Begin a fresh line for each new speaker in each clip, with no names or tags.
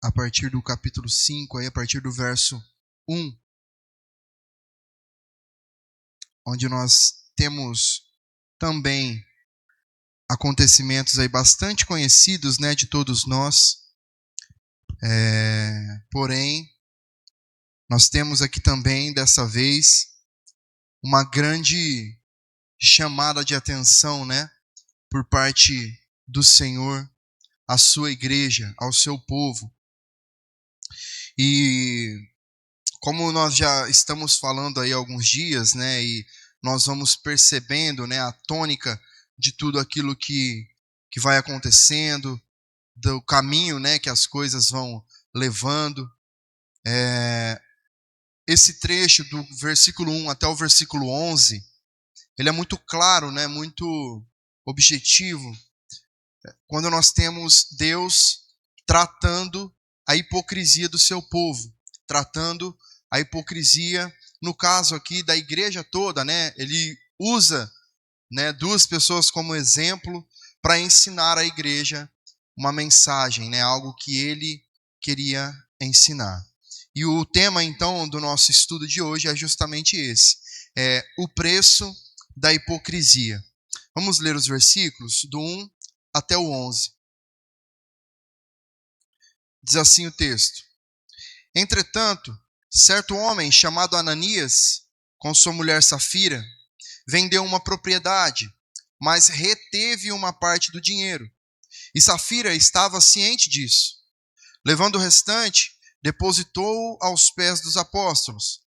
a partir do capítulo 5, aí, a partir do verso 1, onde nós temos também acontecimentos aí bastante conhecidos, né, de todos nós. Porém, nós temos aqui também, dessa vez, uma grande chamada de atenção, né, por parte do Senhor à sua igreja, ao seu povo. E como nós já estamos falando aí há alguns dias, né, e nós vamos percebendo, né, a tônica de tudo aquilo que vai acontecendo, do caminho, né, que as coisas vão levando. Esse trecho do versículo 1 até o versículo 11, ele é muito claro, né, muito objetivo, quando nós temos Deus tratando a hipocrisia do seu povo, tratando a hipocrisia, no caso aqui, da igreja toda, né? Ele usa, né, duas pessoas como exemplo para ensinar à igreja uma mensagem, né, algo que ele queria ensinar. E o tema, então, do nosso estudo de hoje é justamente esse, o preço da hipocrisia. Vamos ler os versículos do 1 até o 11. Diz assim o texto: Entretanto, certo homem chamado Ananias, com sua mulher Safira, vendeu uma propriedade, mas reteve uma parte do dinheiro. E Safira estava ciente disso. Levando o restante, depositou-o aos pés dos apóstolos.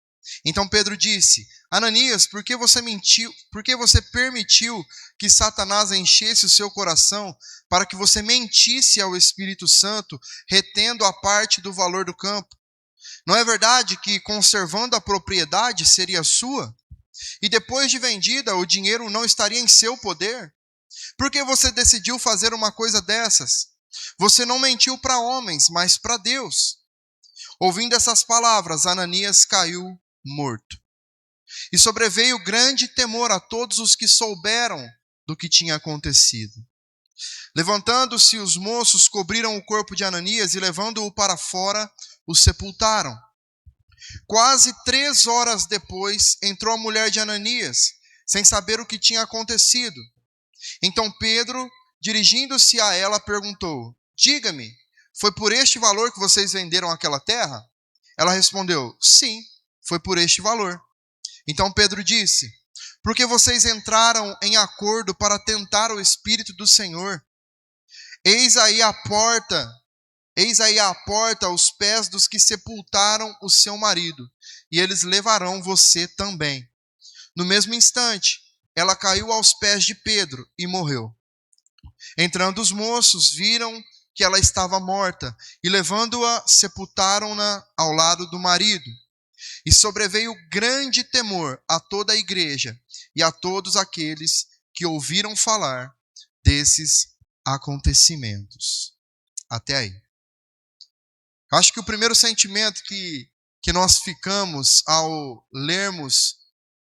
Então Pedro disse: Ananias, por que você mentiu? Por que você permitiu que Satanás enchesse o seu coração para que você mentisse ao Espírito Santo, retendo a parte do valor do campo? Não é verdade que, conservando a propriedade, seria sua? E depois de vendida, o dinheiro não estaria em seu poder? Por que você decidiu fazer uma coisa dessas? Você não mentiu para homens, mas para Deus. Ouvindo essas palavras, Ananias caiu morto. E sobreveio grande temor a todos os que souberam do que tinha acontecido. Levantando-se os moços, cobriram o corpo de Ananias e, levando-o para fora, o sepultaram. Quase 3 horas depois, entrou a mulher de Ananias, sem saber o que tinha acontecido. Então Pedro, dirigindo-se a ela, perguntou: Diga-me, foi por este valor que vocês venderam aquela terra? Ela respondeu: Sim, foi por este valor. Então Pedro disse: Por que vocês entraram em acordo para tentar o Espírito do Senhor? Eis aí a porta aos pés dos que sepultaram o seu marido, e eles levarão você também. No mesmo instante, ela caiu aos pés de Pedro e morreu. Entrando os moços, viram que ela estava morta, e levando-a, sepultaram-na ao lado do marido. E sobreveio grande temor a toda a igreja e a todos aqueles que ouviram falar desses acontecimentos. Até aí. Acho que o primeiro sentimento que nós ficamos ao lermos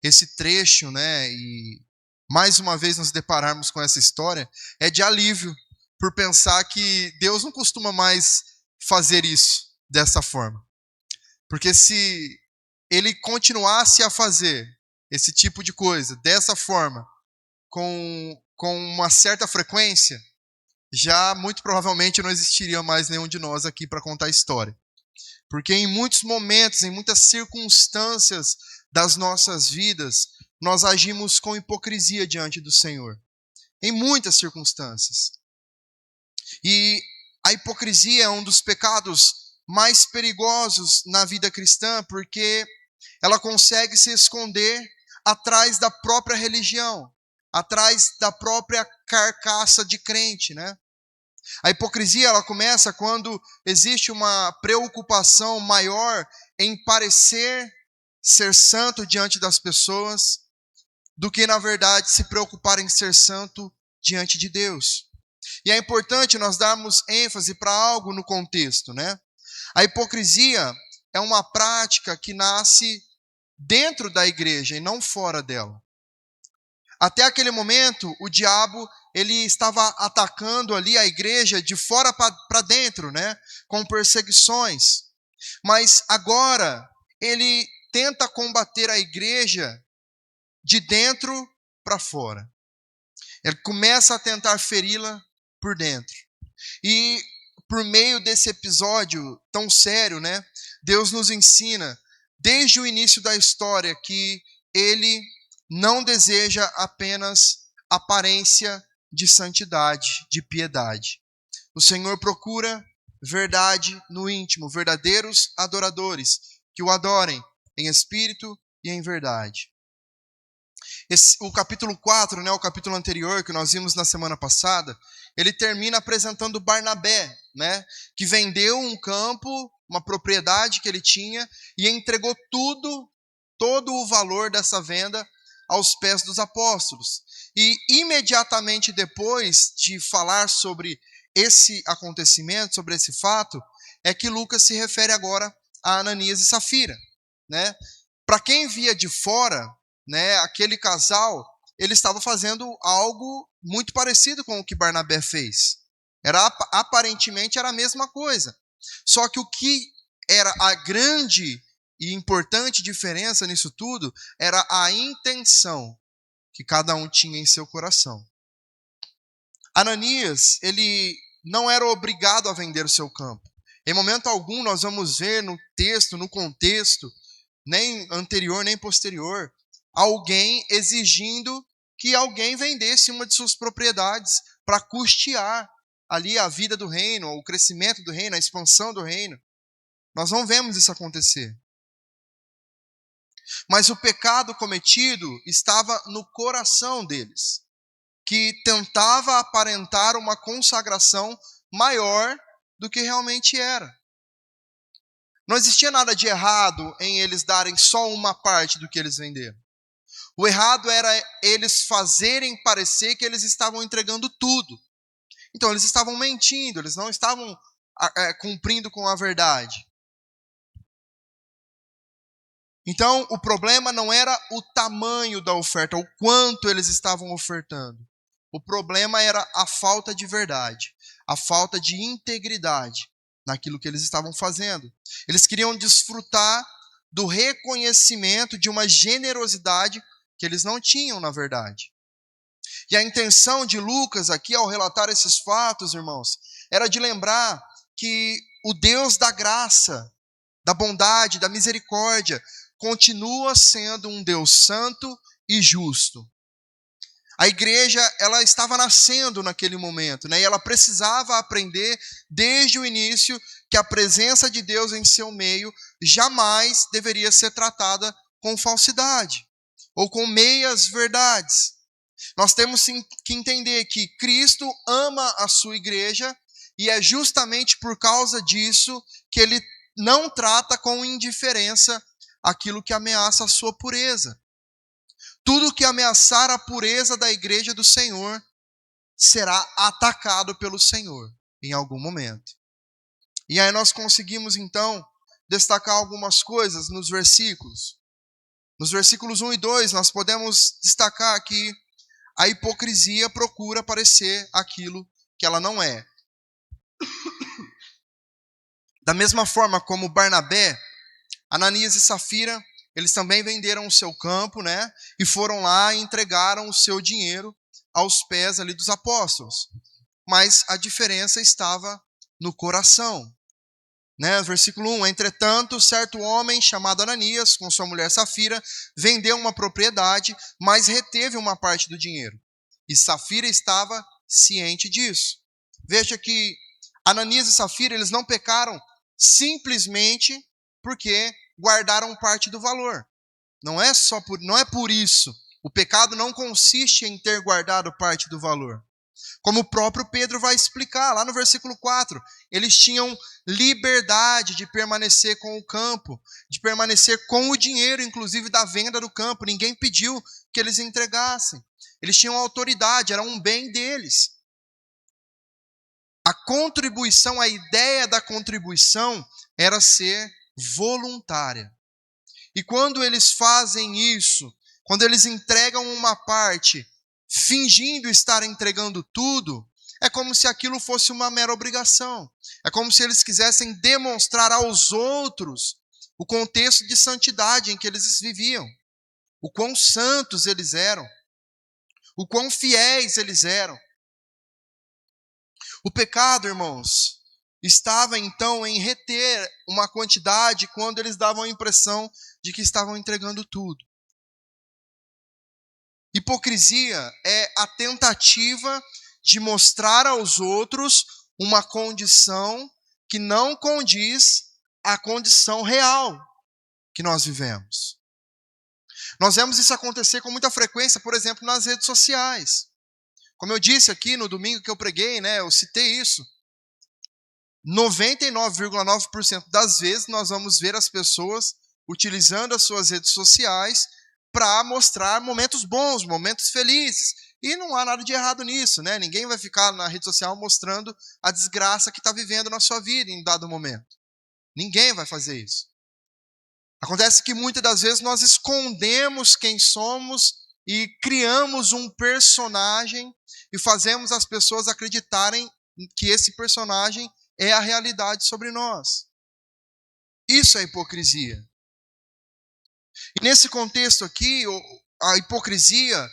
esse trecho, né, e mais uma vez nos depararmos com essa história, é de alívio, por pensar que Deus não costuma mais fazer isso dessa forma. Porque se ele continuasse a fazer esse tipo de coisa dessa forma, com uma certa frequência, já muito provavelmente não existiria mais nenhum de nós aqui para contar a história. Porque em muitos momentos, em muitas circunstâncias das nossas vidas, nós agimos com hipocrisia diante do Senhor. Em muitas circunstâncias. E a hipocrisia é um dos pecados mais perigosos na vida cristã, porque ela consegue se esconder atrás da própria religião, atrás da própria carcaça de crente, né? A hipocrisia, ela começa quando existe uma preocupação maior em parecer ser santo diante das pessoas, do que, na verdade, se preocupar em ser santo diante de Deus. E é importante nós darmos ênfase para algo no contexto, né? A hipocrisia é uma prática que nasce dentro da igreja e não fora dela. Até aquele momento, o diabo ele estava atacando ali a igreja de fora para dentro, né? Com perseguições. Mas agora ele tenta combater a igreja de dentro para fora. Ele começa a tentar feri-la por dentro. E por meio desse episódio tão sério, né? Deus nos ensina, desde o início da história, que ele não deseja apenas aparência de santidade, de piedade. O Senhor procura verdade no íntimo, verdadeiros adoradores, que o adorem em espírito e em verdade. O capítulo 4, né, o capítulo anterior, que nós vimos na semana passada, ele termina apresentando Barnabé, né, que vendeu um campo, uma propriedade que ele tinha, e entregou todo o valor dessa venda aos pés dos apóstolos. E imediatamente depois de falar sobre esse acontecimento, sobre esse fato, é que Lucas se refere agora a Ananias e Safira, né? Para quem via de fora, né, aquele casal, ele estava fazendo algo muito parecido com o que Barnabé fez. Aparentemente era a mesma coisa. Só que o que era a grande e importante diferença nisso tudo era a intenção que cada um tinha em seu coração. Ananias, ele não era obrigado a vender o seu campo. Em momento algum nós vamos ver no texto, no contexto, nem anterior nem posterior, alguém exigindo que alguém vendesse uma de suas propriedades para custear ali a vida do reino, o crescimento do reino, a expansão do reino. Nós não vemos isso acontecer. Mas o pecado cometido estava no coração deles, que tentava aparentar uma consagração maior do que realmente era. Não existia nada de errado em eles darem só uma parte do que eles venderam. O errado era eles fazerem parecer que eles estavam entregando tudo. Então eles estavam mentindo, eles não estavam cumprindo com a verdade. Então o problema não era o tamanho da oferta, o quanto eles estavam ofertando. O problema era a falta de verdade, a falta de integridade naquilo que eles estavam fazendo. Eles queriam desfrutar do reconhecimento de uma generosidade que eles não tinham, na verdade. E a intenção de Lucas aqui, ao relatar esses fatos, irmãos, era de lembrar que o Deus da graça, da bondade, da misericórdia, continua sendo um Deus santo e justo. A igreja, ela estava nascendo naquele momento, né? E ela precisava aprender desde o início que a presença de Deus em seu meio jamais deveria ser tratada com falsidade ou com meias verdades. Nós temos que entender que Cristo ama a sua igreja e é justamente por causa disso que ele não trata com indiferença aquilo que ameaça a sua pureza. Tudo que ameaçar a pureza da igreja do Senhor será atacado pelo Senhor em algum momento. E aí nós conseguimos então destacar algumas coisas nos versículos. Nos versículos 1 e 2 nós podemos destacar que a hipocrisia procura parecer aquilo que ela não é. Da mesma forma como Barnabé, Ananias e Safira, eles também venderam o seu campo, né? E foram lá e entregaram o seu dinheiro aos pés ali dos apóstolos. Mas a diferença estava no coração. Né? Versículo 1, entretanto, certo homem chamado Ananias, com sua mulher Safira, vendeu uma propriedade, mas reteve uma parte do dinheiro. E Safira estava ciente disso. Veja que Ananias e Safira, eles não pecaram simplesmente porque guardaram parte do valor. Não é por isso. O pecado não consiste em ter guardado parte do valor. Como o próprio Pedro vai explicar lá no versículo 4, eles tinham liberdade de permanecer com o campo, de permanecer com o dinheiro, inclusive da venda do campo. Ninguém pediu que eles entregassem. Eles tinham autoridade, era um bem deles. A contribuição, a ideia da contribuição era ser voluntária. E quando eles fazem isso, quando eles entregam uma parte fingindo estar entregando tudo, é como se aquilo fosse uma mera obrigação. É como se eles quisessem demonstrar aos outros o contexto de santidade em que eles viviam, o quão santos eles eram, o quão fiéis eles eram. O pecado, irmãos, estava então em reter uma quantidade quando eles davam a impressão de que estavam entregando tudo. Hipocrisia é a tentativa de mostrar aos outros uma condição que não condiz à condição real que nós vivemos. Nós vemos isso acontecer com muita frequência, por exemplo, nas redes sociais. Como eu disse aqui no domingo que eu preguei, eu citei isso. 99,9% das vezes nós vamos ver as pessoas utilizando as suas redes sociais para mostrar momentos bons, momentos felizes. E não há nada de errado nisso, Ninguém vai ficar na rede social mostrando a desgraça que está vivendo na sua vida em dado momento. Ninguém vai fazer isso. Acontece que muitas das vezes nós escondemos quem somos e criamos um personagem e fazemos as pessoas acreditarem que esse personagem é a realidade sobre nós. Isso é hipocrisia. E nesse contexto aqui, a hipocrisia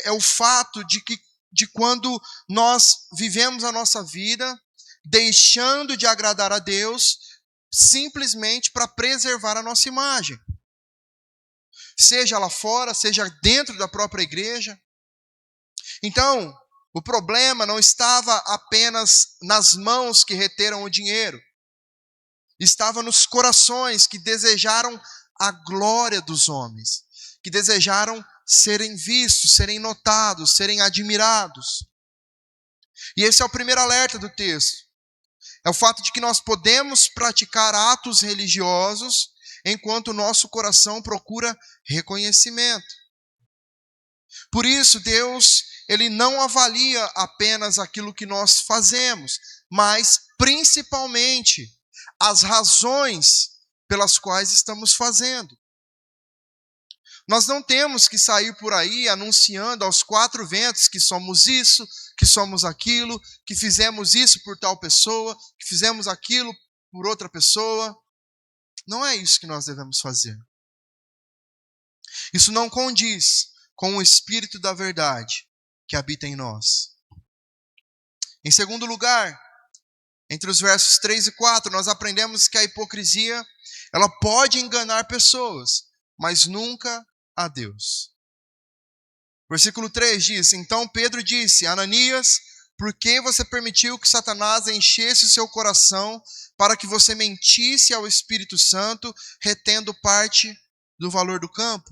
é o fato de quando nós vivemos a nossa vida deixando de agradar a Deus simplesmente para preservar a nossa imagem. Seja lá fora, seja dentro da própria igreja. Então, o problema não estava apenas nas mãos que reteram o dinheiro. Estava nos corações que desejaram a glória dos homens, que desejaram serem vistos, serem notados, serem admirados. E esse é o primeiro alerta do texto. É o fato de que nós podemos praticar atos religiosos enquanto o nosso coração procura reconhecimento. Por isso, Deus, Ele não avalia apenas aquilo que nós fazemos, mas principalmente as razões pelas quais estamos fazendo. Nós não temos que sair por aí anunciando aos quatro ventos que somos isso, que somos aquilo, que fizemos isso por tal pessoa, que fizemos aquilo por outra pessoa. Não é isso que nós devemos fazer. Isso não condiz com o Espírito da verdade que habita em nós. Em segundo lugar, entre os versos 3 e 4, nós aprendemos que a hipocrisia, ela pode enganar pessoas, mas nunca a Deus. Versículo 3 diz: Então Pedro disse: Ananias, por que você permitiu que Satanás enchesse o seu coração para que você mentisse ao Espírito Santo, retendo parte do valor do campo?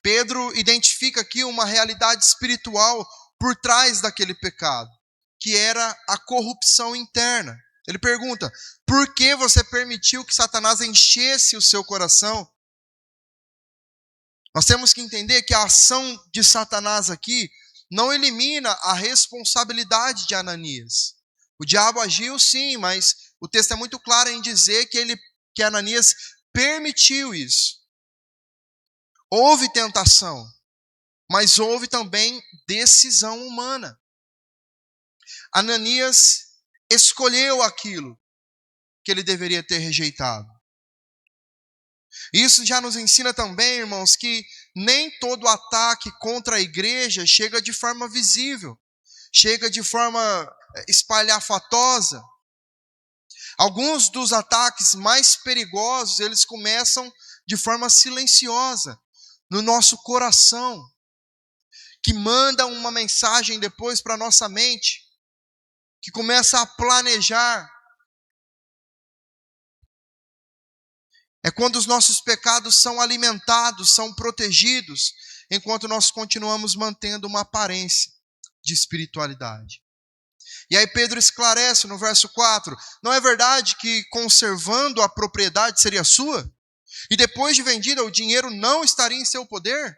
Pedro identifica aqui uma realidade espiritual por trás daquele pecado, que era a corrupção interna. Ele pergunta: por que você permitiu que Satanás enchesse o seu coração? Nós temos que entender que a ação de Satanás aqui não elimina a responsabilidade de Ananias. O diabo agiu sim, mas o texto é muito claro em dizer que Ananias permitiu isso. Houve tentação, mas houve também decisão humana. Ananias escolheu aquilo que ele deveria ter rejeitado. Isso já nos ensina também, irmãos, que nem todo ataque contra a igreja chega de forma visível, chega de forma espalhafatosa. Alguns dos ataques mais perigosos, eles começam de forma silenciosa, no nosso coração, que manda uma mensagem depois para a nossa mente, que começa a planejar. É quando os nossos pecados são alimentados, são protegidos, enquanto nós continuamos mantendo uma aparência de espiritualidade. E aí Pedro esclarece no verso 4, não é verdade que conservando a propriedade seria sua? E depois de vendida o dinheiro não estaria em seu poder?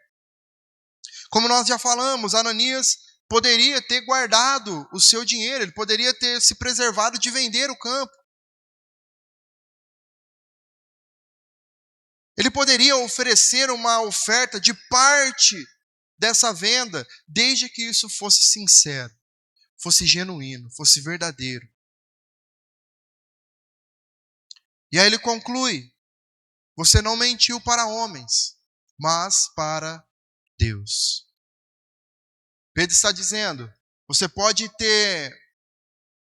Como nós já falamos, Ananias poderia ter guardado o seu dinheiro, ele poderia ter se preservado de vender o campo. Ele poderia oferecer uma oferta de parte dessa venda, desde que isso fosse sincero, fosse genuíno, fosse verdadeiro. E aí ele conclui: você não mentiu para homens, mas para Deus. Pedro está dizendo, você pode ter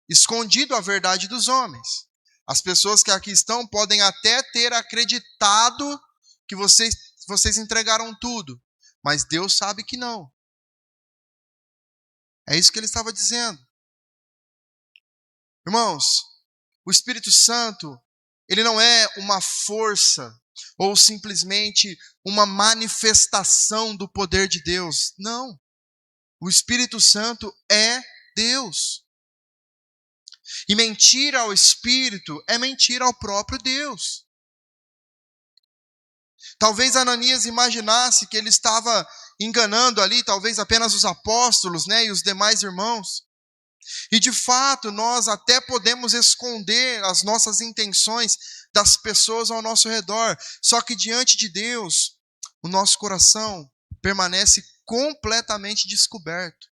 escondido a verdade dos homens. As pessoas que aqui estão podem até ter acreditado que vocês entregaram tudo, mas Deus sabe que não. É isso que ele estava dizendo. Irmãos, o Espírito Santo, ele não é uma força ou simplesmente uma manifestação do poder de Deus. Não. O Espírito Santo é Deus. E mentir ao Espírito é mentir ao próprio Deus. Talvez Ananias imaginasse que ele estava enganando ali, talvez apenas os apóstolos, né, e os demais irmãos. E de fato, nós até podemos esconder as nossas intenções das pessoas ao nosso redor. Só que diante de Deus, o nosso coração permanece completamente descoberto.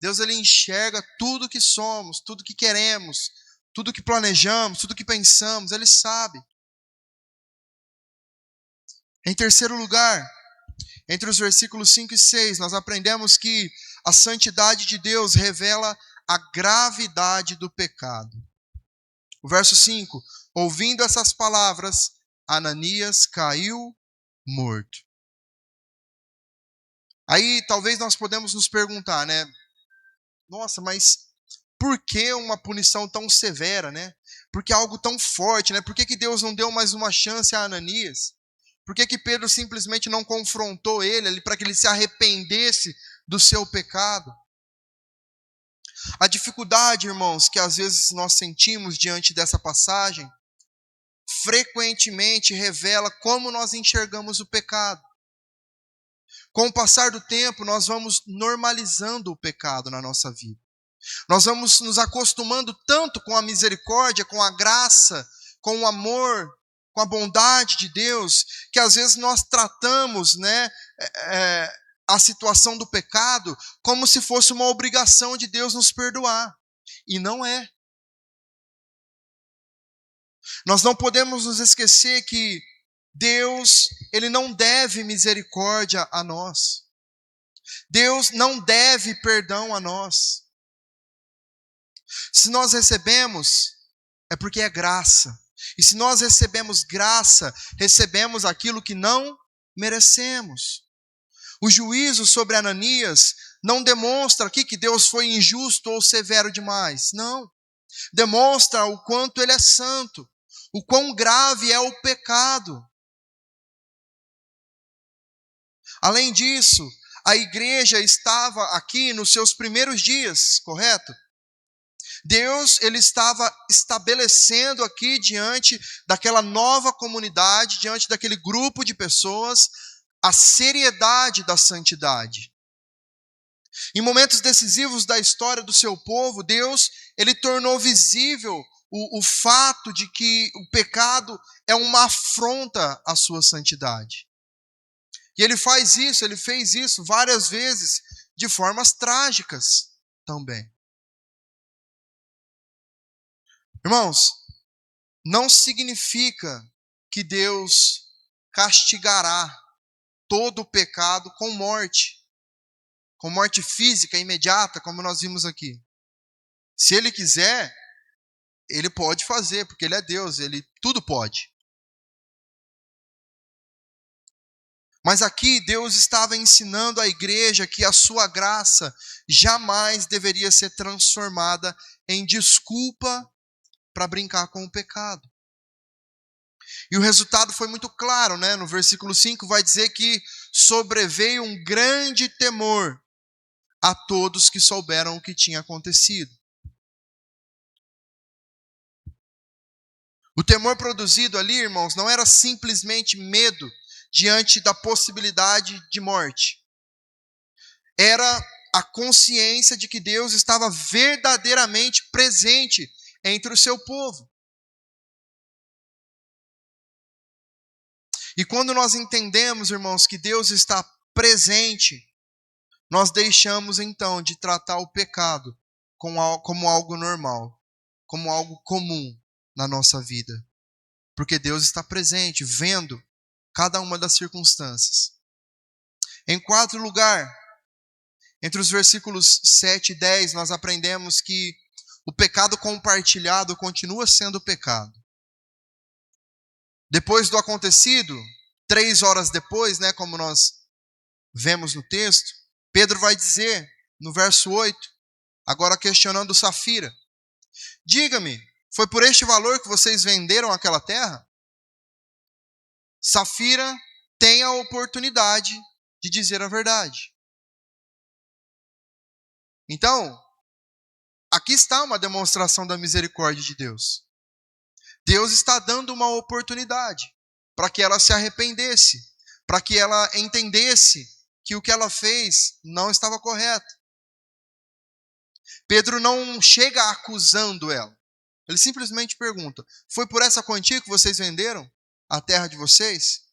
Deus, ele enxerga tudo que somos, tudo que queremos, tudo que planejamos, tudo que pensamos, ele sabe. Em terceiro lugar, entre os versículos 5 e 6, nós aprendemos que a santidade de Deus revela a gravidade do pecado. O verso 5, ouvindo essas palavras, Ananias caiu morto. Aí talvez nós podemos nos perguntar, né? Nossa, mas por que uma punição tão severa, né? Por que algo tão forte, né? Por que Deus não deu mais uma chance a Ananias? Por que Pedro simplesmente não confrontou ele para que ele se arrependesse do seu pecado? A dificuldade, irmãos, que às vezes nós sentimos diante dessa passagem, frequentemente revela como nós enxergamos o pecado. Com o passar do tempo, nós vamos normalizando o pecado na nossa vida. Nós vamos nos acostumando tanto com a misericórdia, com a graça, com o amor, com a bondade de Deus, que às vezes nós tratamos, a situação do pecado como se fosse uma obrigação de Deus nos perdoar. E não é. Nós não podemos nos esquecer que Deus, ele não deve misericórdia a nós. Deus não deve perdão a nós. Se nós recebemos, é porque é graça. E se nós recebemos graça, recebemos aquilo que não merecemos. O juízo sobre Ananias não demonstra aqui que Deus foi injusto ou severo demais. Não. Demonstra o quanto ele é santo, o quão grave é o pecado. Além disso, a igreja estava aqui nos seus primeiros dias, correto? Deus, ele estava estabelecendo aqui diante daquela nova comunidade, diante daquele grupo de pessoas, a seriedade da santidade. Em momentos decisivos da história do seu povo, Deus, ele tornou visível o fato de que o pecado é uma afronta à sua santidade. E ele fez isso várias vezes, de formas trágicas também. Irmãos, não significa que Deus castigará todo o pecado com morte física imediata, como nós vimos aqui. Se ele quiser, ele pode fazer, porque ele é Deus, ele tudo pode. Mas aqui Deus estava ensinando à igreja que a sua graça jamais deveria ser transformada em desculpa para brincar com o pecado. E o resultado foi muito claro, né? No versículo 5 vai dizer que sobreveio um grande temor a todos que souberam o que tinha acontecido. O temor produzido ali, irmãos, não era simplesmente medo diante da possibilidade de morte. Era a consciência de que Deus estava verdadeiramente presente entre o seu povo. E quando nós entendemos, irmãos, que Deus está presente nós deixamos então de tratar o pecado como algo normal, como algo comum na nossa vida. Porque Deus está presente, vendo cada uma das circunstâncias. Em quarto lugar, entre os versículos 7 e 10, nós aprendemos que o pecado compartilhado continua sendo pecado. Depois do acontecido, 3 horas depois, como nós vemos no texto, Pedro vai dizer, no verso 8, agora questionando Safira: diga-me, foi por este valor que vocês venderam aquela terra? Safira tem a oportunidade de dizer a verdade. Então, aqui está uma demonstração da misericórdia de Deus. Deus está dando uma oportunidade para que ela se arrependesse, para que ela entendesse que o que ela fez não estava correto. Pedro não chega acusando ela. Ele simplesmente pergunta: foi por essa quantia que vocês venderam a terra de vocês?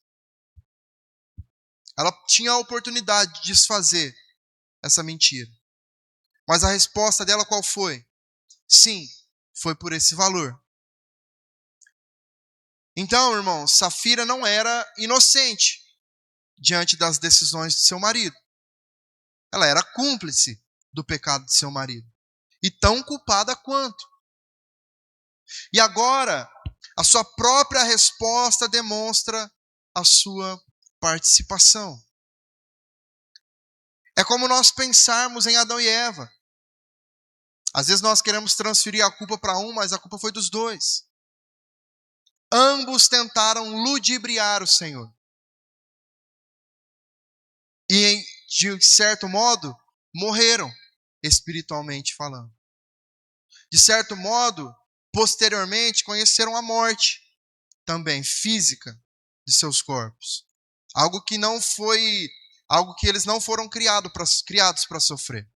Ela tinha a oportunidade de desfazer essa mentira. Mas a resposta dela qual foi? Sim, foi por esse valor. Então, irmãos, Safira não era inocente diante das decisões de seu marido. Ela era cúmplice do pecado de seu marido. E tão culpada quanto. E agora, a sua própria resposta demonstra a sua participação. É como nós pensarmos em Adão e Eva. Às vezes nós queremos transferir a culpa para um, mas a culpa foi dos dois. Ambos tentaram ludibriar o Senhor. E, de certo modo, morreram, espiritualmente falando. De certo modo, posteriormente, conheceram a morte, também física, de seus corpos. Algo que eles não foram criados para sofrer.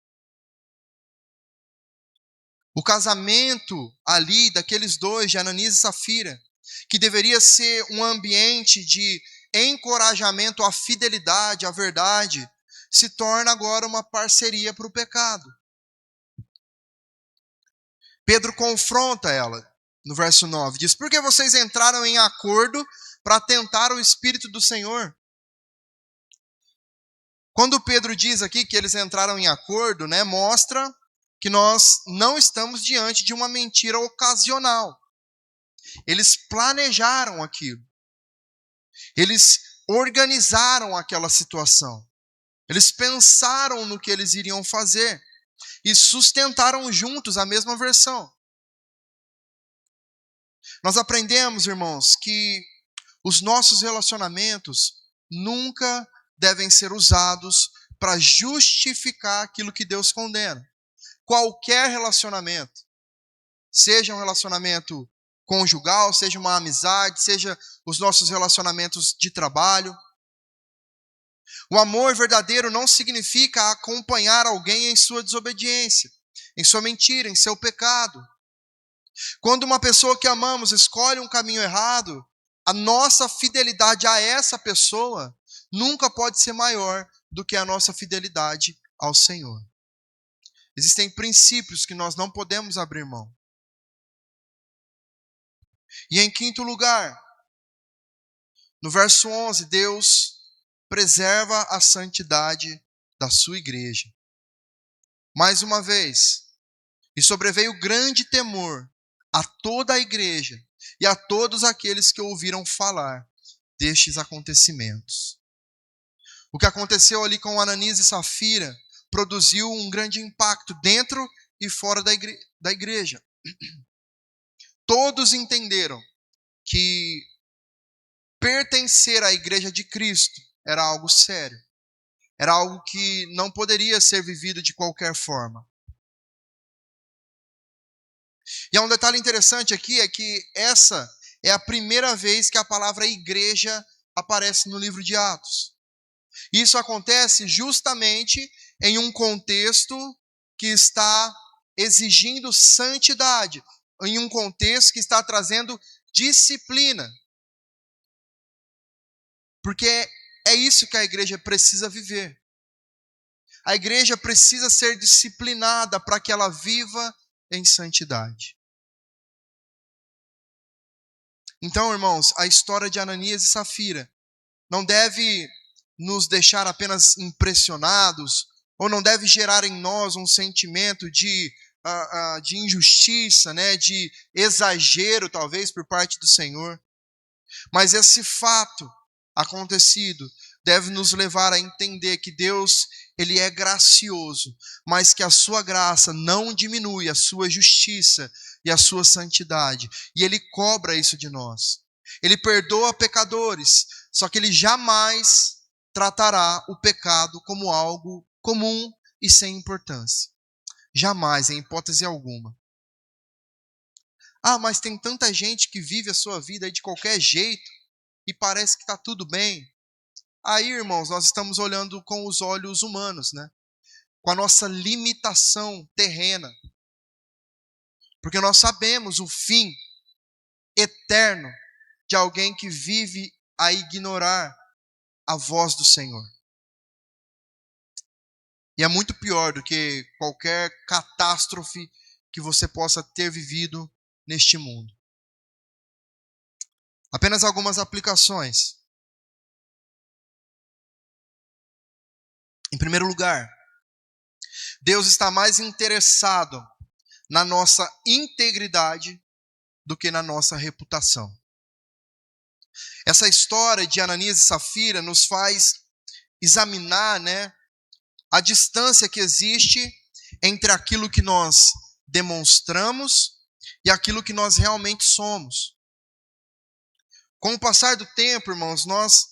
O casamento ali daqueles dois, de Ananias e Safira, que deveria ser um ambiente de encorajamento à fidelidade, à verdade, se torna agora uma parceria para o pecado. Pedro confronta ela no verso 9, diz: por que vocês entraram em acordo para tentar o Espírito do Senhor? Quando Pedro diz aqui que eles entraram em acordo, mostra que nós não estamos diante de uma mentira ocasional. Eles planejaram aquilo. Eles organizaram aquela situação. Eles pensaram no que eles iriam fazer e sustentaram juntos a mesma versão. Nós aprendemos, irmãos, que os nossos relacionamentos nunca devem ser usados para justificar aquilo que Deus condena. Qualquer relacionamento, seja um relacionamento conjugal, seja uma amizade, seja os nossos relacionamentos de trabalho. O amor verdadeiro não significa acompanhar alguém em sua desobediência, em sua mentira, em seu pecado. Quando uma pessoa que amamos escolhe um caminho errado, a nossa fidelidade a essa pessoa nunca pode ser maior do que a nossa fidelidade ao Senhor. Existem princípios que nós não podemos abrir mão. E em quinto lugar, no verso 11, Deus preserva a santidade da sua igreja. Mais uma vez, e sobreveio grande temor a toda a igreja e a todos aqueles que ouviram falar destes acontecimentos. O que aconteceu ali com Ananias e Safira produziu um grande impacto dentro e fora da igreja. Todos entenderam que pertencer à igreja de Cristo era algo sério. Era algo que não poderia ser vivido de qualquer forma. E há um detalhe interessante aqui, é que essa é a primeira vez que a palavra igreja aparece no livro de Atos. Isso acontece justamente em um contexto que está exigindo santidade, em um contexto que está trazendo disciplina. Porque é isso que a igreja precisa viver. A igreja precisa ser disciplinada para que ela viva em santidade. Então, irmãos, a história de Ananias e Safira não deve nos deixar apenas impressionados, ou não deve gerar em nós um sentimento de injustiça, né, de exagero, talvez, por parte do Senhor. Mas esse fato acontecido deve nos levar a entender que Deus, Ele é gracioso, mas que a sua graça não diminui a sua justiça e a sua santidade. E Ele cobra isso de nós. Ele perdoa pecadores, só que Ele jamais tratará o pecado como algo comum e sem importância. Jamais, em hipótese alguma. Ah, mas tem tanta gente que vive a sua vida aí de qualquer jeito e parece que está tudo bem. Aí, irmãos, nós estamos olhando com os olhos humanos, né? Com a nossa limitação terrena. Porque nós sabemos o fim eterno de alguém que vive a ignorar a voz do Senhor. E é muito pior do que qualquer catástrofe que você possa ter vivido neste mundo. Apenas algumas aplicações. Em primeiro lugar, Deus está mais interessado na nossa integridade do que na nossa reputação. Essa história de Ananias e Safira nos faz examinar, né, a distância que existe entre aquilo que nós demonstramos e aquilo que nós realmente somos. Com o passar do tempo, irmãos, nós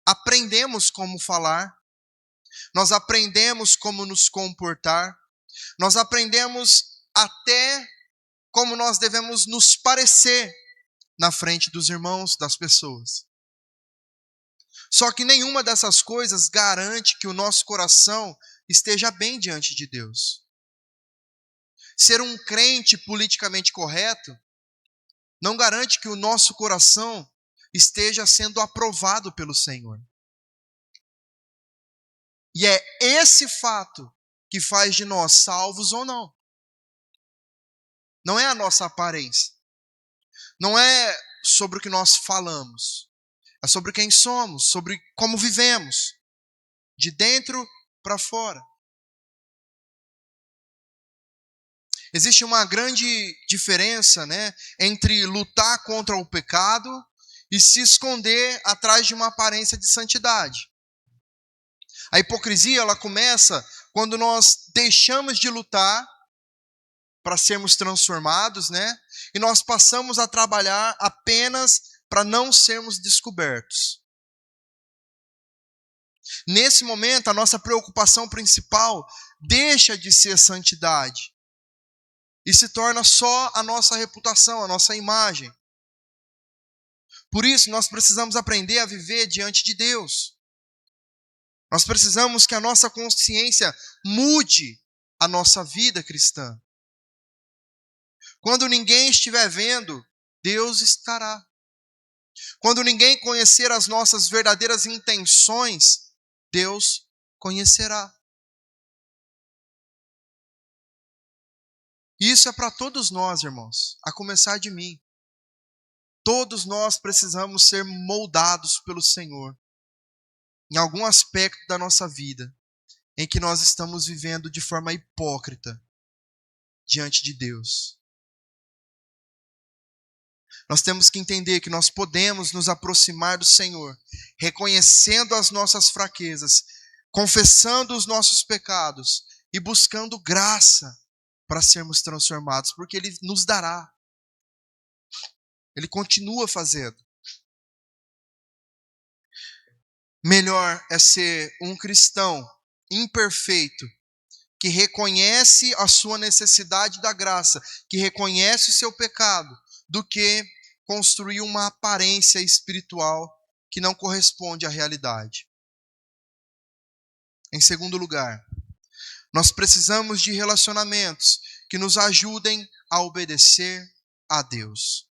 aprendemos como falar, nós aprendemos como nos comportar, nós aprendemos até como nós devemos nos parecer na frente dos irmãos, das pessoas. Só que nenhuma dessas coisas garante que o nosso coração esteja bem diante de Deus. Ser um crente politicamente correto não garante que o nosso coração esteja sendo aprovado pelo Senhor. E é esse fato que faz de nós salvos ou não. Não é a nossa aparência. Não é sobre o que nós falamos. É sobre quem somos, sobre como vivemos. De dentro para fora. Existe uma grande diferença, né, entre lutar contra o pecado e se esconder atrás de uma aparência de santidade. A hipocrisia, ela começa quando nós deixamos de lutar para sermos transformados, né? E nós passamos a trabalhar apenas para não sermos descobertos. Nesse momento, a nossa preocupação principal deixa de ser santidade e se torna só a nossa reputação, a nossa imagem. Por isso, nós precisamos aprender a viver diante de Deus. Nós precisamos que a nossa consciência mude a nossa vida cristã. Quando ninguém estiver vendo, Deus estará. Quando ninguém conhecer as nossas verdadeiras intenções, Deus conhecerá. Isso é para todos nós, irmãos, a começar de mim. Todos nós precisamos ser moldados pelo Senhor em algum aspecto da nossa vida em que nós estamos vivendo de forma hipócrita diante de Deus. Nós temos que entender que nós podemos nos aproximar do Senhor, reconhecendo as nossas fraquezas, confessando os nossos pecados e buscando graça para sermos transformados, porque Ele nos dará. Ele continua fazendo. Melhor é ser um cristão imperfeito, que reconhece a sua necessidade da graça, que reconhece o seu pecado, do que construir uma aparência espiritual que não corresponde à realidade. Em segundo lugar, nós precisamos de relacionamentos que nos ajudem a obedecer a Deus.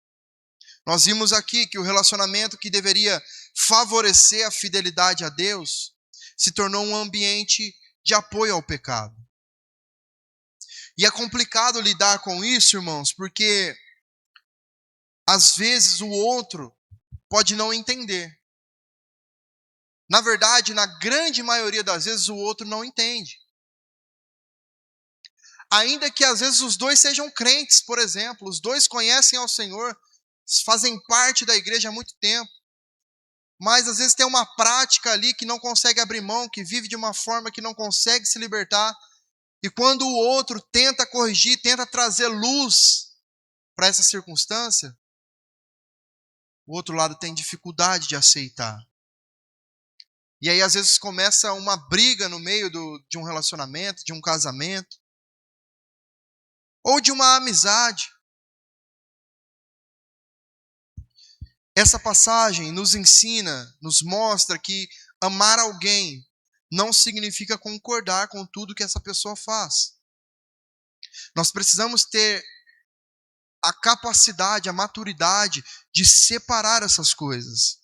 Nós vimos aqui que o relacionamento que deveria favorecer a fidelidade a Deus se tornou um ambiente de apoio ao pecado. E é complicado lidar com isso, irmãos, porque às vezes o outro pode não entender. Na verdade, na grande maioria das vezes o outro não entende. Ainda que às vezes os dois sejam crentes, por exemplo, os dois conhecem ao Senhor, fazem parte da igreja há muito tempo, mas às vezes tem uma prática ali que não consegue abrir mão, que vive de uma forma que não consegue se libertar, e quando o outro tenta corrigir, tenta trazer luz para essa circunstância, o outro lado tem dificuldade de aceitar. E aí às vezes começa uma briga no meio de um relacionamento, de um casamento, ou de uma amizade. Essa passagem nos ensina, nos mostra que amar alguém não significa concordar com tudo que essa pessoa faz. Nós precisamos ter a capacidade, a maturidade de separar essas coisas.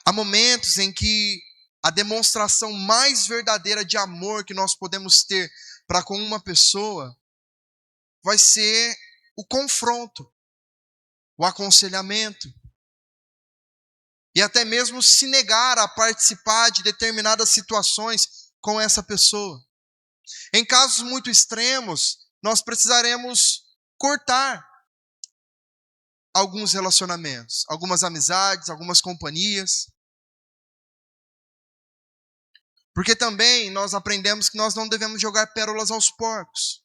Há momentos em que a demonstração mais verdadeira de amor que nós podemos ter para com uma pessoa vai ser o confronto, o aconselhamento, e até mesmo se negar a participar de determinadas situações com essa pessoa. Em casos muito extremos, nós precisaremos cortar alguns relacionamentos, algumas amizades, algumas companhias. Porque também nós aprendemos que nós não devemos jogar pérolas aos porcos.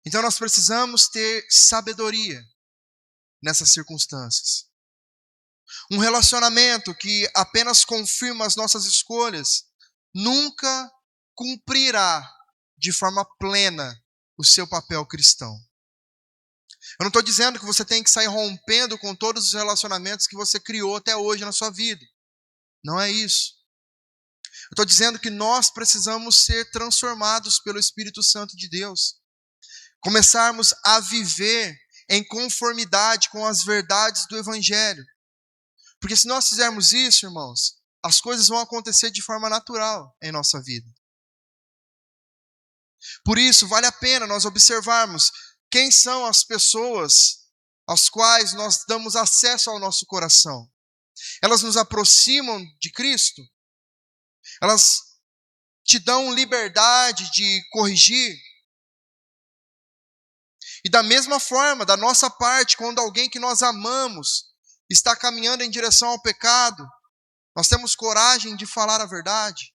Então nós precisamos ter sabedoria nessas circunstâncias. Um relacionamento que apenas confirma as nossas escolhas nunca cumprirá de forma plena o seu papel cristão. Eu não estou dizendo que você tem que sair rompendo com todos os relacionamentos que você criou até hoje na sua vida. Não é isso. Eu estou dizendo que nós precisamos ser transformados pelo Espírito Santo de Deus. Começarmos a viver em conformidade com as verdades do Evangelho. Porque se nós fizermos isso, irmãos, as coisas vão acontecer de forma natural em nossa vida. Por isso, vale a pena nós observarmos quem são as pessoas às quais nós damos acesso ao nosso coração. Elas nos aproximam de Cristo? Elas te dão liberdade de corrigir? E da mesma forma, da nossa parte, quando alguém que nós amamos está caminhando em direção ao pecado, nós temos coragem de falar a verdade?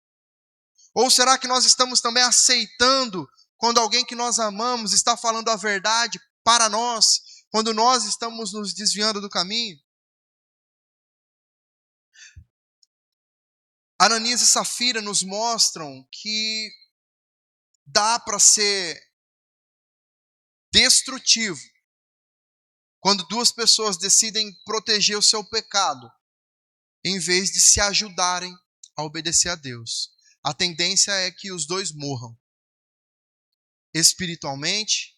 Ou será que nós estamos também aceitando quando alguém que nós amamos está falando a verdade para nós, quando nós estamos nos desviando do caminho? Ananias e Safira nos mostram que dá para ser destrutivo quando duas pessoas decidem proteger o seu pecado, em vez de se ajudarem a obedecer a Deus. A tendência é que os dois morram, espiritualmente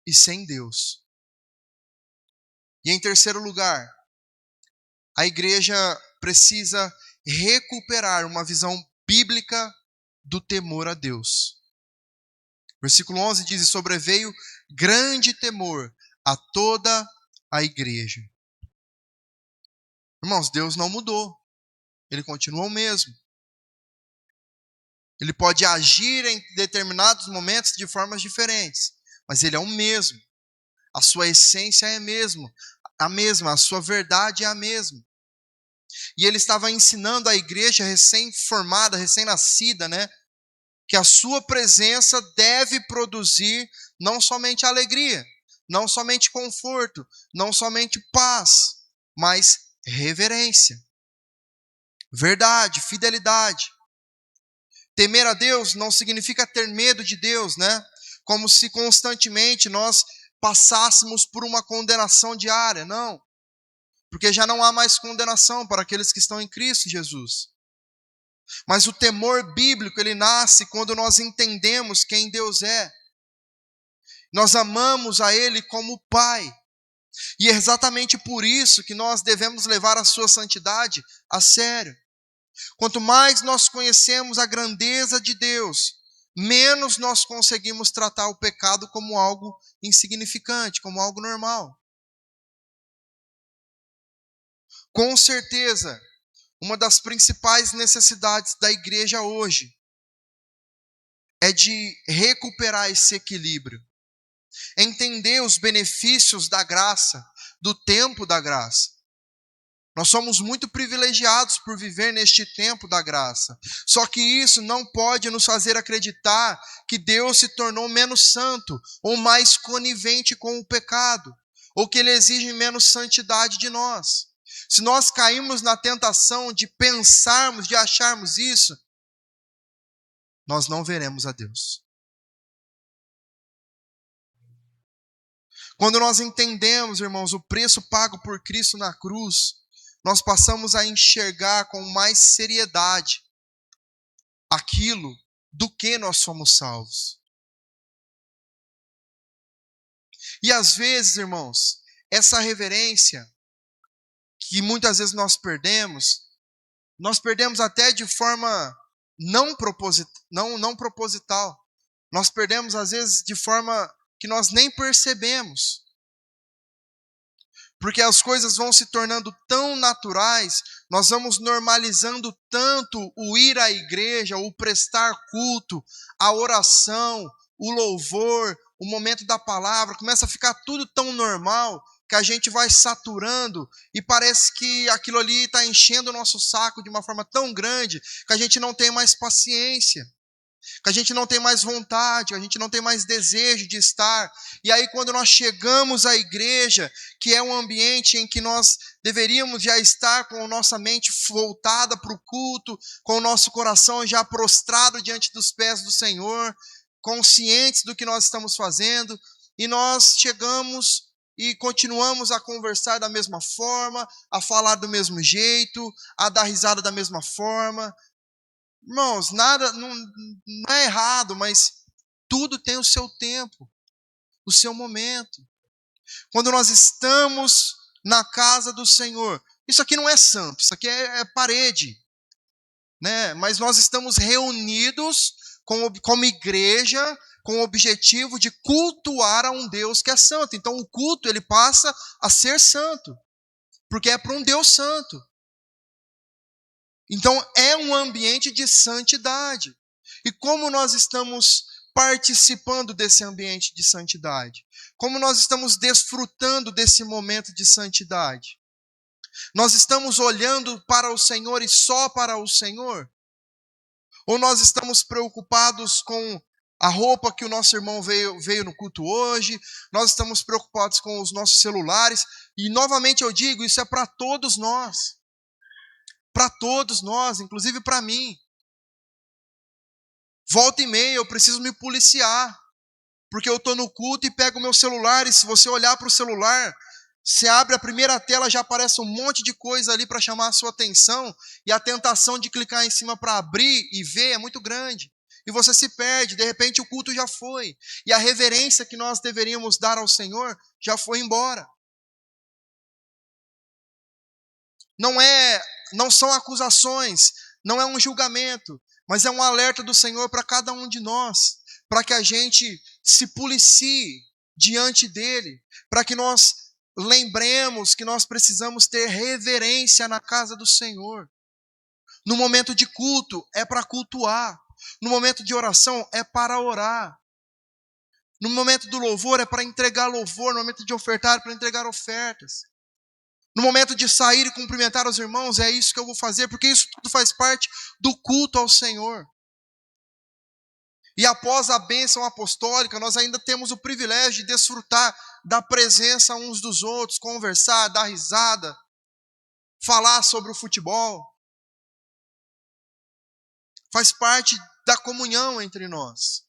e sem Deus. E em terceiro lugar, a igreja precisa recuperar uma visão bíblica do temor a Deus. Versículo 11 diz: sobreveio grande temor a toda a igreja. Irmãos, Deus não mudou. Ele continua o mesmo. Ele pode agir em determinados momentos de formas diferentes, mas Ele é o mesmo. A sua essência é a mesma, a sua verdade é a mesma. E Ele estava ensinando a igreja recém-formada, recém-nascida, que a sua presença deve produzir não somente alegria, não somente conforto, não somente paz, mas reverência, verdade, fidelidade. Temer a Deus não significa ter medo de Deus, como se constantemente nós passássemos por uma condenação diária. Não, porque já não há mais condenação para aqueles que estão em Cristo Jesus. Mas o temor bíblico, ele nasce quando nós entendemos quem Deus é. Nós amamos a Ele como Pai. E é exatamente por isso que nós devemos levar a sua santidade a sério. Quanto mais nós conhecemos a grandeza de Deus, menos nós conseguimos tratar o pecado como algo insignificante, como algo normal. Com certeza, uma das principais necessidades da igreja hoje é de recuperar esse equilíbrio, entender os benefícios da graça, do tempo da graça. Nós somos muito privilegiados por viver neste tempo da graça. Só que isso não pode nos fazer acreditar que Deus se tornou menos santo ou mais conivente com o pecado, ou que Ele exige menos santidade de nós. Se nós caímos na tentação de pensarmos, de acharmos isso, nós não veremos a Deus. Quando nós entendemos, irmãos, o preço pago por Cristo na cruz, nós passamos a enxergar com mais seriedade aquilo do que nós somos salvos. E às vezes, irmãos, essa reverência que muitas vezes nós perdemos até de forma não proposital. Nós perdemos às vezes de forma que nós nem percebemos. Porque as coisas vão se tornando tão naturais, nós vamos normalizando tanto o ir à igreja, o prestar culto, a oração, o louvor, o momento da palavra, começa a ficar tudo tão normal que a gente vai saturando e parece que aquilo ali está enchendo o nosso saco de uma forma tão grande que a gente não tem mais paciência, que a gente não tem mais vontade, que a gente não tem mais desejo de estar. E aí quando nós chegamos à igreja, que é um ambiente em que nós deveríamos já estar com a nossa mente voltada para o culto, com o nosso coração já prostrado diante dos pés do Senhor, conscientes do que nós estamos fazendo, e nós chegamos e continuamos a conversar da mesma forma, a falar do mesmo jeito, a dar risada da mesma forma. Irmãos, nada, não é errado, mas tudo tem o seu tempo, o seu momento. Quando nós estamos na casa do Senhor, isso aqui não é santo, isso aqui é parede, né? Mas nós estamos reunidos como igreja com o objetivo de cultuar a um Deus que é santo. Então o culto ele passa a ser santo, porque é para um Deus santo. Então é um ambiente de santidade. E como nós estamos participando desse ambiente de santidade? Como nós estamos desfrutando desse momento de santidade? Nós estamos olhando para o Senhor e só para o Senhor? Ou nós estamos preocupados com a roupa que o nosso irmão veio no culto hoje? Nós estamos preocupados com os nossos celulares? E novamente eu digo, isso é para todos nós. Para todos nós, inclusive para mim. Volta e meia, eu preciso me policiar. Porque eu estou no culto e pego o meu celular, e se você olhar para o celular, você abre a primeira tela, já aparece um monte de coisa ali para chamar a sua atenção, e a tentação de clicar em cima para abrir e ver é muito grande. E você se perde, de repente o culto já foi. E a reverência que nós deveríamos dar ao Senhor já foi embora. Não são acusações, não é um julgamento, mas é um alerta do Senhor para cada um de nós, para que a gente se policie diante dele, para que nós lembremos que nós precisamos ter reverência na casa do Senhor. No momento de culto é para cultuar, no momento de oração é para orar, no momento do louvor é para entregar louvor, no momento de ofertar é para entregar ofertas. No momento de sair e cumprimentar os irmãos, é isso que eu vou fazer, porque isso tudo faz parte do culto ao Senhor. E após a bênção apostólica, nós ainda temos o privilégio de desfrutar da presença uns dos outros, conversar, dar risada, falar sobre o futebol. Faz parte da comunhão entre nós.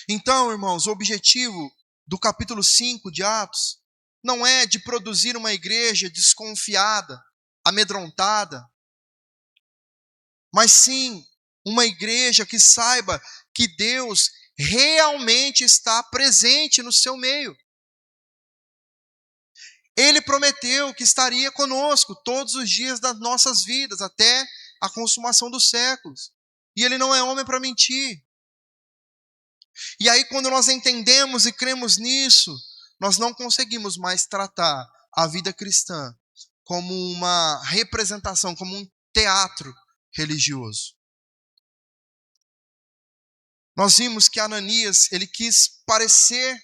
Então, irmãos, o objetivo do capítulo 5 de Atos não é de produzir uma igreja desconfiada, amedrontada, mas sim uma igreja que saiba que Deus realmente está presente no seu meio. Ele prometeu que estaria conosco todos os dias das nossas vidas, até a consumação dos séculos. E Ele não é homem para mentir. E aí, quando nós entendemos e cremos nisso, nós não conseguimos mais tratar a vida cristã como uma representação, como um teatro religioso. Nós vimos que Ananias, ele quis parecer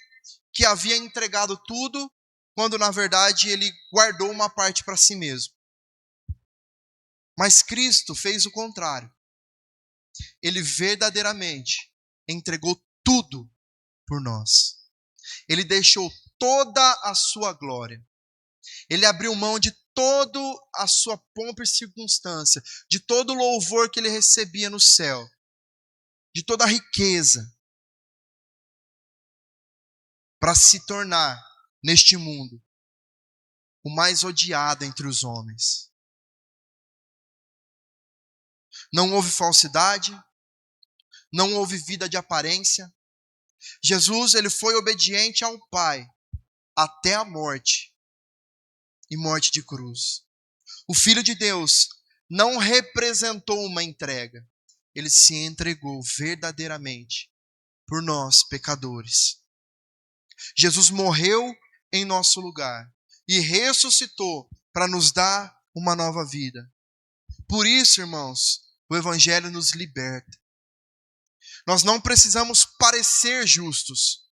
que havia entregado tudo, quando na verdade ele guardou uma parte para si mesmo. Mas Cristo fez o contrário. Ele verdadeiramente entregou tudo por nós. Ele deixou toda a sua glória. Ele abriu mão de toda a sua pompa e circunstância, de todo o louvor que ele recebia no céu, de toda a riqueza, para se tornar, neste mundo, o mais odiado entre os homens. Não houve falsidade, não houve vida de aparência. Jesus, ele foi obediente ao Pai até a morte, e morte de cruz. O Filho de Deus não representou uma entrega, ele se entregou verdadeiramente por nós, pecadores. Jesus morreu em nosso lugar e ressuscitou para nos dar uma nova vida. Por isso, irmãos, o Evangelho nos liberta. Nós não precisamos parecer justos.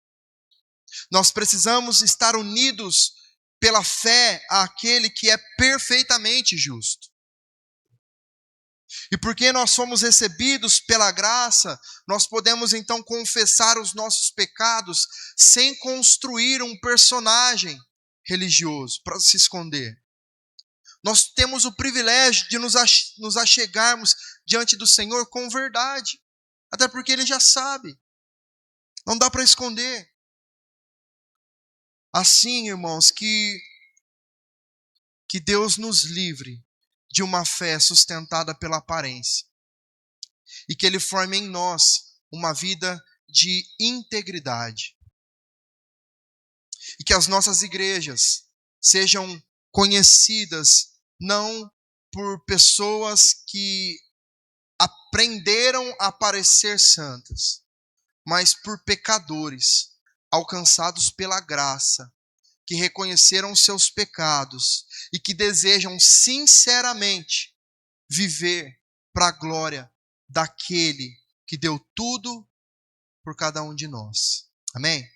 Nós precisamos estar unidos pela fé àquele que é perfeitamente justo. E porque nós fomos recebidos pela graça, nós podemos então confessar os nossos pecados sem construir um personagem religioso para se esconder. Nós temos o privilégio de nos achegarmos diante do Senhor com verdade, até porque Ele já sabe. Não dá para esconder. Assim, irmãos, que Deus nos livre de uma fé sustentada pela aparência e que Ele forme em nós uma vida de integridade. E que as nossas igrejas sejam conhecidas não por pessoas que aprenderam a parecer santas, mas por pecadores alcançados pela graça, que reconheceram seus pecados e que desejam sinceramente viver para a glória daquele que deu tudo por cada um de nós. Amém?